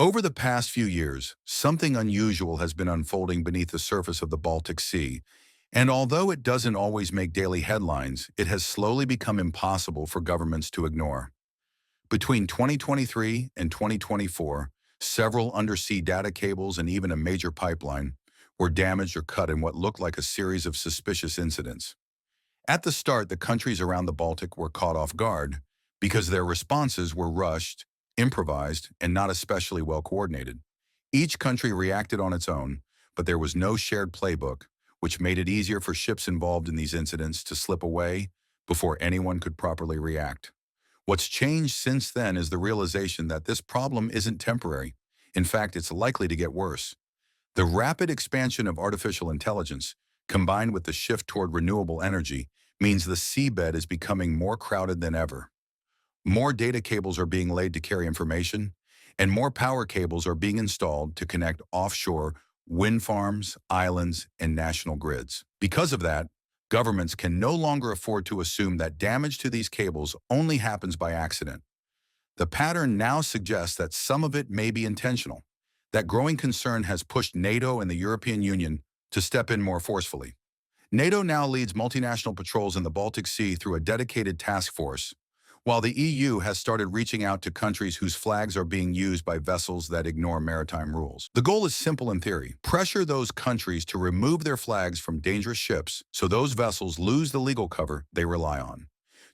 Over the past few years, something unusual has been unfolding beneath the surface of the Baltic Sea, and although it doesn't always make daily headlines, it has slowly become impossible for governments to ignore. Between 2023 and 2024, several undersea data cables and even a major pipeline were damaged or cut in what looked like a series of suspicious incidents. At the start, the countries around the Baltic were caught off guard because their responses were rushed, improvised, and not especially well coordinated. Each country reacted on its own, but there was no shared playbook, which made it easier for ships involved in these incidents to slip away before anyone could properly react. What's changed since then is the realization that this problem isn't temporary. In fact, it's likely to get worse. The rapid expansion of artificial intelligence, combined with the shift toward renewable energy, means the seabed is becoming more crowded than ever. More data cables are being laid to carry information, and more power cables are being installed to connect offshore wind farms, islands, and national grids. Because of that, governments can no longer afford to assume that damage to these cables only happens by accident. The pattern now suggests that some of it may be intentional. That growing concern has pushed NATO and the European Union to step in more forcefully. NATO now leads multinational patrols in the Baltic Sea through a dedicated task force, while the EU has started reaching out to countries whose flags are being used by vessels that ignore maritime rules. The goal is simple in theory: pressure those countries to remove their flags from dangerous ships so those vessels lose the legal cover they rely on.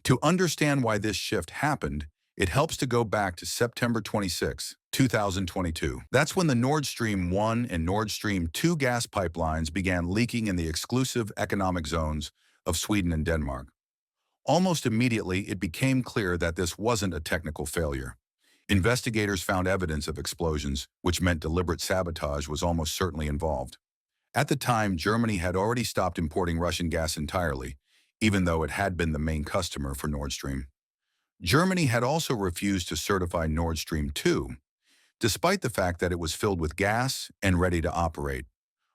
To understand why this shift happened, it helps to go back to September 26, 2022. That's when the Nord Stream 1 and Nord Stream 2 gas pipelines began leaking in the exclusive economic zones of Sweden and Denmark. Almost immediately, it became clear that this wasn't a technical failure. Investigators found evidence of explosions, which meant deliberate sabotage was almost certainly involved. At the time, Germany had already stopped importing Russian gas entirely, even though it had been the main customer for Nord Stream. Germany had also refused to certify Nord Stream 2, despite the fact that it was filled with gas and ready to operate.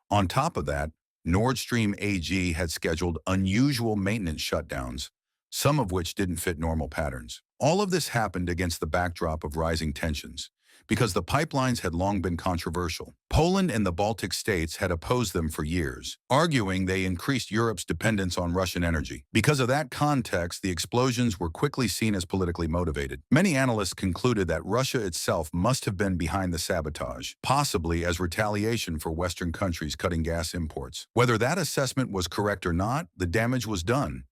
On top of that, Nord Stream AG had scheduled unusual maintenance shutdowns, some of which didn't fit normal patterns. All of this happened against the backdrop of rising tensions, because the pipelines had long been controversial. Poland and the Baltic states had opposed them for years, arguing they increased Europe's dependence on Russian energy. Because of that context, the explosions were quickly seen as politically motivated. Many analysts concluded that Russia itself must have been behind the sabotage, possibly as retaliation for Western countries cutting gas imports. Whether that assessment was correct or not, the damage was done,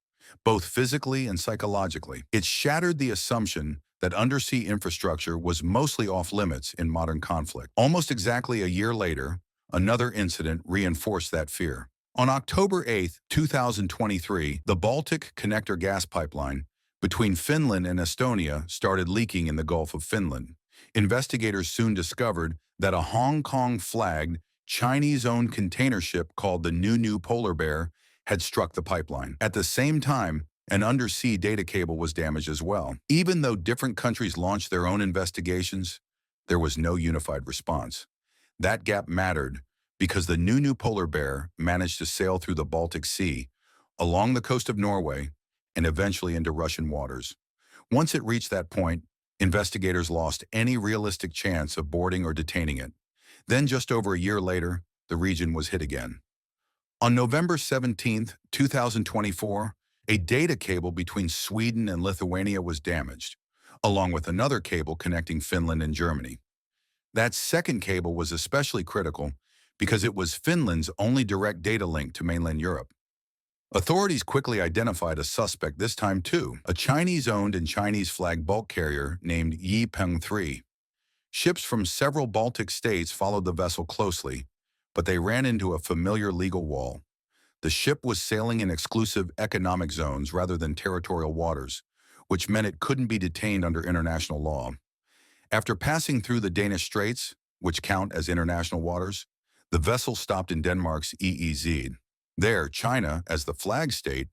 both physically and psychologically. It shattered the assumption that undersea infrastructure was mostly off-limits in modern conflict. Almost exactly a year later, another incident reinforced that fear. On October 8, 2023, the Baltic Connector gas pipeline between Finland and Estonia started leaking in the Gulf of Finland. Investigators soon discovered that a Hong Kong-flagged, Chinese-owned container ship called the New Polar Bear had struck the pipeline. At the same time, an undersea data cable was damaged as well. Even though different countries launched their own investigations, there was no unified response. That gap mattered because the New Polar Bear managed to sail through the Baltic Sea, along the coast of Norway, and eventually into Russian waters. Once it reached that point, investigators lost any realistic chance of boarding or detaining it. Then, just over a year later, the region was hit again. On November 17, 2024, a data cable between Sweden and Lithuania was damaged, along with another cable connecting Finland and Germany. That second cable was especially critical because it was Finland's only direct data link to mainland Europe. Authorities quickly identified a suspect this time too, a Chinese-owned and Chinese-flagged bulk carrier named Yipeng 3. Ships from several Baltic states followed the vessel closely, but they ran into a familiar legal wall. The ship was sailing in exclusive economic zones rather than territorial waters, which meant it couldn't be detained under international law. After passing through the Danish Straits, which count as international waters, the vessel stopped in Denmark's EEZ. There, China, as the flag state,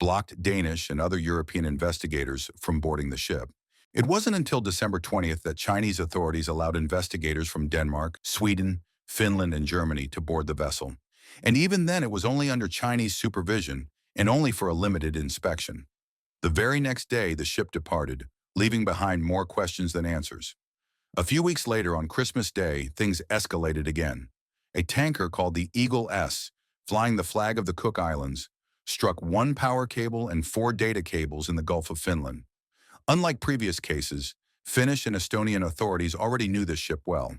blocked Danish and other European investigators from boarding the ship. It wasn't until December 20th that Chinese authorities allowed investigators from Denmark, Sweden, Finland, and Germany to board the vessel. And even then, it was only under Chinese supervision and only for a limited inspection. The very next day, the ship departed, leaving behind more questions than answers. A few weeks later, on Christmas Day, things escalated again. A tanker called the Eagle S, flying the flag of the Cook Islands, struck one power cable and four data cables in the Gulf of Finland. Unlike previous cases, Finnish and Estonian authorities already knew this ship well.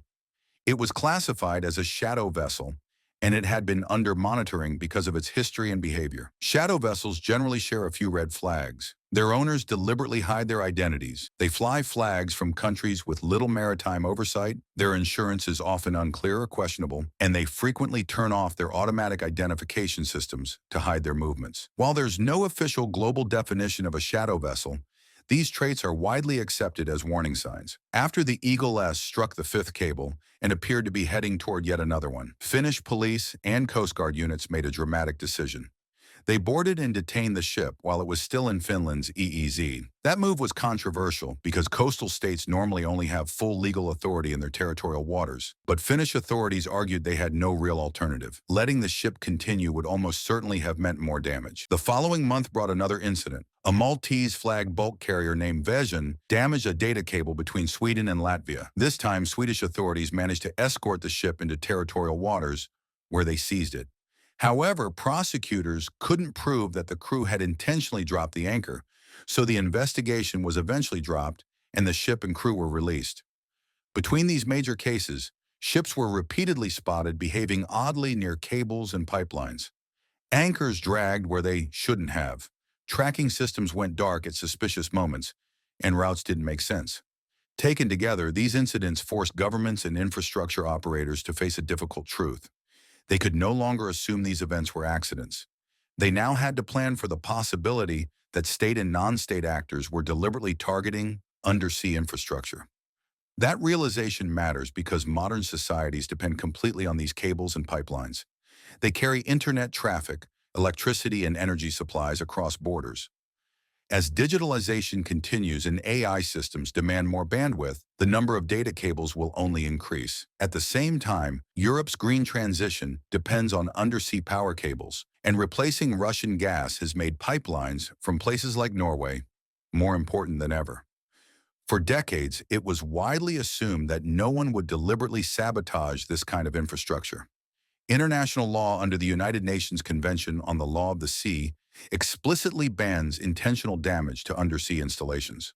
It was classified as a shadow vessel, and it had been under monitoring because of its history and behavior. Shadow vessels generally share a few red flags. Their owners deliberately hide their identities. They fly flags from countries with little maritime oversight, their insurance is often unclear or questionable, and they frequently turn off their automatic identification systems to hide their movements. While there's no official global definition of a shadow vessel, these traits are widely accepted as warning signs. After the Eagle S struck the fifth cable and appeared to be heading toward yet another one, Finnish police and Coast Guard units made a dramatic decision. They boarded and detained the ship while it was still in Finland's EEZ. That move was controversial because coastal states normally only have full legal authority in their territorial waters. But Finnish authorities argued they had no real alternative. Letting the ship continue would almost certainly have meant more damage. The following month brought another incident. A Maltese-flagged bulk carrier named Vision damaged a data cable between Sweden and Latvia. This time, Swedish authorities managed to escort the ship into territorial waters, where they seized it. However, prosecutors couldn't prove that the crew had intentionally dropped the anchor, so the investigation was eventually dropped and the ship and crew were released. Between these major cases, ships were repeatedly spotted behaving oddly near cables and pipelines. Anchors dragged where they shouldn't have. Tracking systems went dark at suspicious moments, and routes didn't make sense. Taken together, these incidents forced governments and infrastructure operators to face a difficult truth. They could no longer assume these events were accidents. They now had to plan for the possibility that state and non-state actors were deliberately targeting undersea infrastructure. That realization matters because modern societies depend completely on these cables and pipelines. They carry internet traffic, electricity, and energy supplies across borders. As digitalization continues and AI systems demand more bandwidth, the number of data cables will only increase. At the same time, Europe's green transition depends on undersea power cables, and replacing Russian gas has made pipelines from places like Norway more important than ever. For decades, it was widely assumed that no one would deliberately sabotage this kind of infrastructure. International law under the United Nations Convention on the Law of the Sea explicitly bans intentional damage to undersea installations.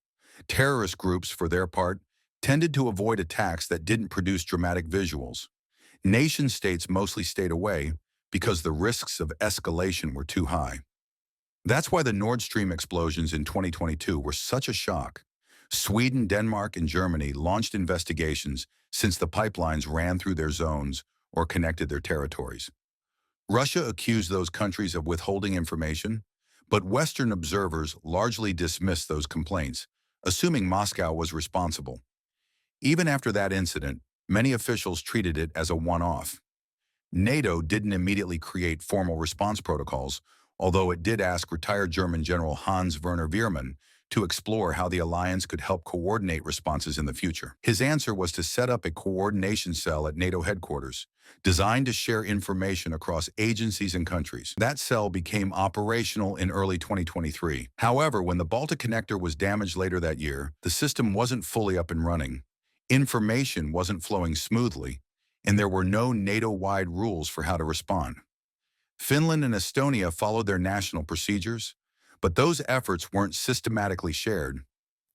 Terrorist groups, for their part, tended to avoid attacks that didn't produce dramatic visuals. Nation-states mostly stayed away because the risks of escalation were too high. That's why the Nord Stream explosions in 2022 were such a shock. Sweden, Denmark, and Germany launched investigations since the pipelines ran through their zones or connected their territories. Russia accused those countries of withholding information, but Western observers largely dismissed those complaints, assuming Moscow was responsible. Even after that incident, many officials treated it as a one-off. NATO didn't immediately create formal response protocols, although it did ask retired German General Hans-Werner Wehrmann to explore how the alliance could help coordinate responses in the future. His answer was to set up a coordination cell at NATO headquarters, designed to share information across agencies and countries. That cell became operational in early 2023. However, when the Baltic connector was damaged later that year, the system wasn't fully up and running. Information wasn't flowing smoothly, and there were no NATO-wide rules for how to respond. Finland and Estonia followed their national procedures, but those efforts weren't systematically shared.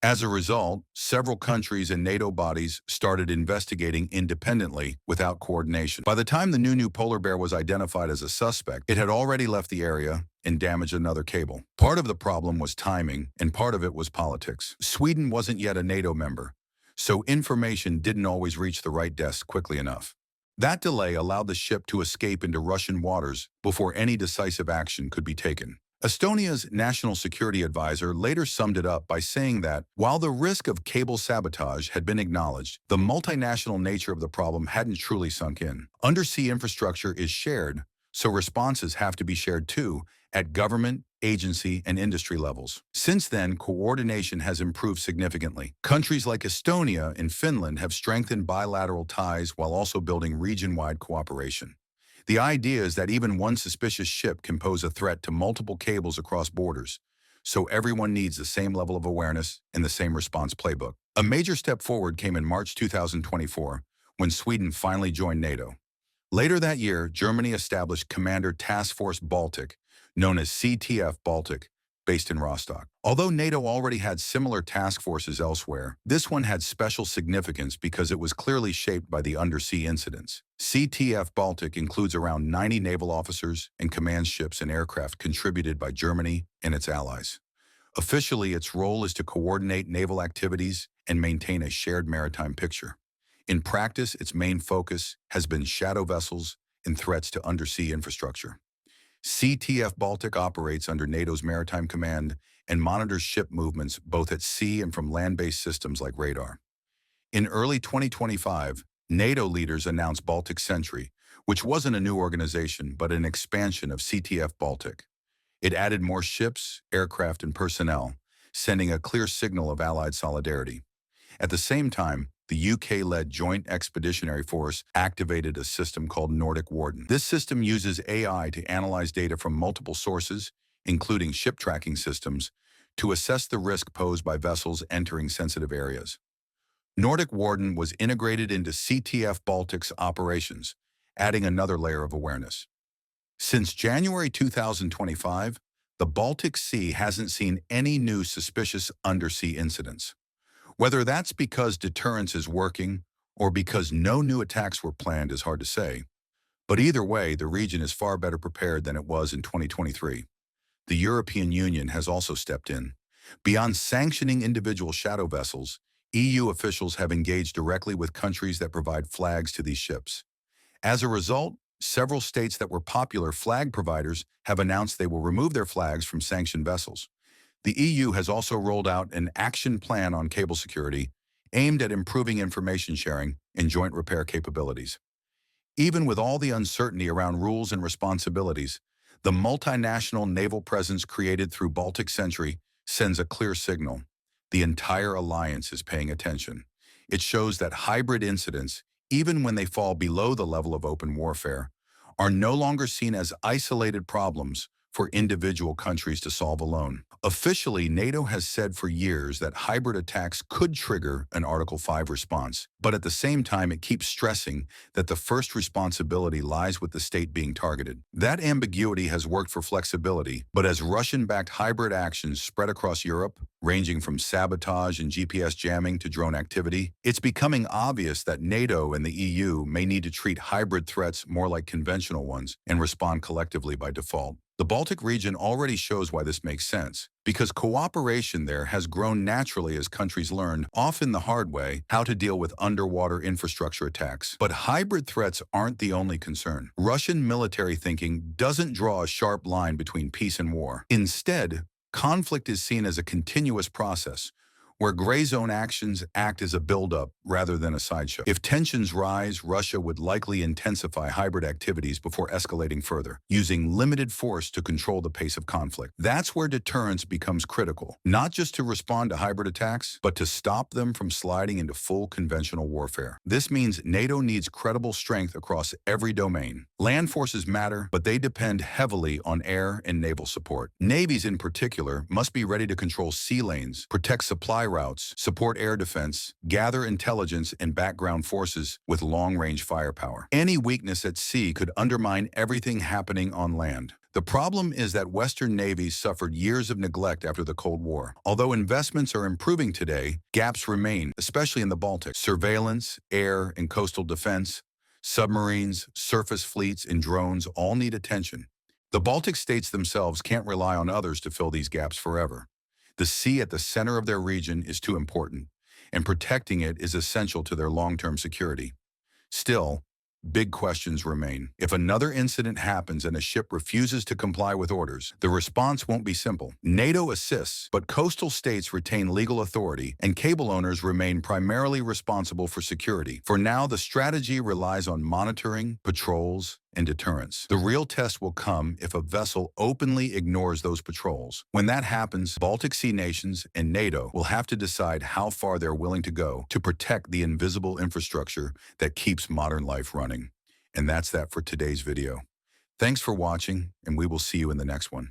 As a result, several countries and NATO bodies started investigating independently without coordination. By the time the new polar bear was identified as a suspect, it had already left the area and damaged another cable. Part of the problem was timing, and part of it was politics. Sweden wasn't yet a NATO member, so information didn't always reach the right desk quickly enough. That delay allowed the ship to escape into Russian waters before any decisive action could be taken. Estonia's national security advisor later summed it up by saying that, while the risk of cable sabotage had been acknowledged, the multinational nature of the problem hadn't truly sunk in. Undersea infrastructure is shared, so responses have to be shared too, at government, agency, and industry levels. Since then, coordination has improved significantly. Countries like Estonia and Finland have strengthened bilateral ties while also building region-wide cooperation. The idea is that even one suspicious ship can pose a threat to multiple cables across borders, so everyone needs the same level of awareness and the same response playbook. A major step forward came in March 2024, when Sweden finally joined NATO. Later that year, Germany established Commander Task Force Baltic, known as CTF Baltic, based in Rostock. Although NATO already had similar task forces elsewhere, this one had special significance because it was clearly shaped by the undersea incidents. CTF Baltic includes around 90 naval officers and commands ships and aircraft contributed by Germany and its allies. Officially, its role is to coordinate naval activities and maintain a shared maritime picture. In practice, its main focus has been shadow vessels and threats to undersea infrastructure. CTF Baltic operates under NATO's Maritime Command and monitors ship movements both at sea and from land-based systems like radar. In early 2025, NATO leaders announced Baltic Sentry, which wasn't a new organization but an expansion of CTF Baltic. It added more ships, aircraft, and personnel, sending a clear signal of Allied solidarity. At the same time, the UK-led Joint Expeditionary Force activated a system called Nordic Warden. This system uses AI to analyze data from multiple sources, including ship tracking systems, to assess the risk posed by vessels entering sensitive areas. Nordic Warden was integrated into CTF Baltic's operations, adding another layer of awareness. Since January 2025, the Baltic Sea hasn't seen any new suspicious undersea incidents. Whether that's because deterrence is working or because no new attacks were planned is hard to say. But either way, the region is far better prepared than it was in 2023. The European Union has also stepped in. Beyond sanctioning individual shadow vessels, EU officials have engaged directly with countries that provide flags to these ships. As a result, several states that were popular flag providers have announced they will remove their flags from sanctioned vessels. The EU has also rolled out an action plan on cable security aimed at improving information sharing and joint repair capabilities. Even with all the uncertainty around rules and responsibilities, the multinational naval presence created through Baltic Sentry sends a clear signal. The entire alliance is paying attention. It shows that hybrid incidents, even when they fall below the level of open warfare, are no longer seen as isolated problems for individual countries to solve alone. Officially, NATO has said for years that hybrid attacks could trigger an Article 5 response, but at the same time it keeps stressing that the first responsibility lies with the state being targeted. That ambiguity has worked for flexibility, but as Russian-backed hybrid actions spread across Europe, ranging from sabotage and GPS jamming to drone activity, it's becoming obvious that NATO and the EU may need to treat hybrid threats more like conventional ones and respond collectively by default. The Baltic region already shows why this makes sense, because cooperation there has grown naturally as countries learned, often the hard way, how to deal with underwater infrastructure attacks. But hybrid threats aren't the only concern. Russian military thinking doesn't draw a sharp line between peace and war. Instead, conflict is seen as a continuous process, where gray zone actions act as a buildup rather than a sideshow. If tensions rise, Russia would likely intensify hybrid activities before escalating further, using limited force to control the pace of conflict. That's where deterrence becomes critical, not just to respond to hybrid attacks, but to stop them from sliding into full conventional warfare. This means NATO needs credible strength across every domain. Land forces matter, but they depend heavily on air and naval support. Navies in particular must be ready to control sea lanes, protect supply routes, support air defense, gather intelligence and background forces with long-range firepower. Any weakness at sea could undermine everything happening on land. The problem is that Western navies suffered years of neglect after the Cold War. Although investments are improving today, gaps remain, especially in the Baltic. Surveillance, air, and coastal defense, submarines, surface fleets, and drones all need attention. The Baltic states themselves can't rely on others to fill these gaps forever. The sea at the center of their region is too important, and protecting it is essential to their long-term security. Still, big questions remain. If another incident happens and a ship refuses to comply with orders, the response won't be simple. NATO assists, but coastal states retain legal authority, and cable owners remain primarily responsible for security. For now, the strategy relies on monitoring, patrols, and deterrence. The real test will come if a vessel openly ignores those patrols. When that happens, Baltic Sea nations and NATO will have to decide how far they're willing to go to protect the invisible infrastructure that keeps modern life running. And that's that for today's video. Thanks for watching, and we will see you in the next one.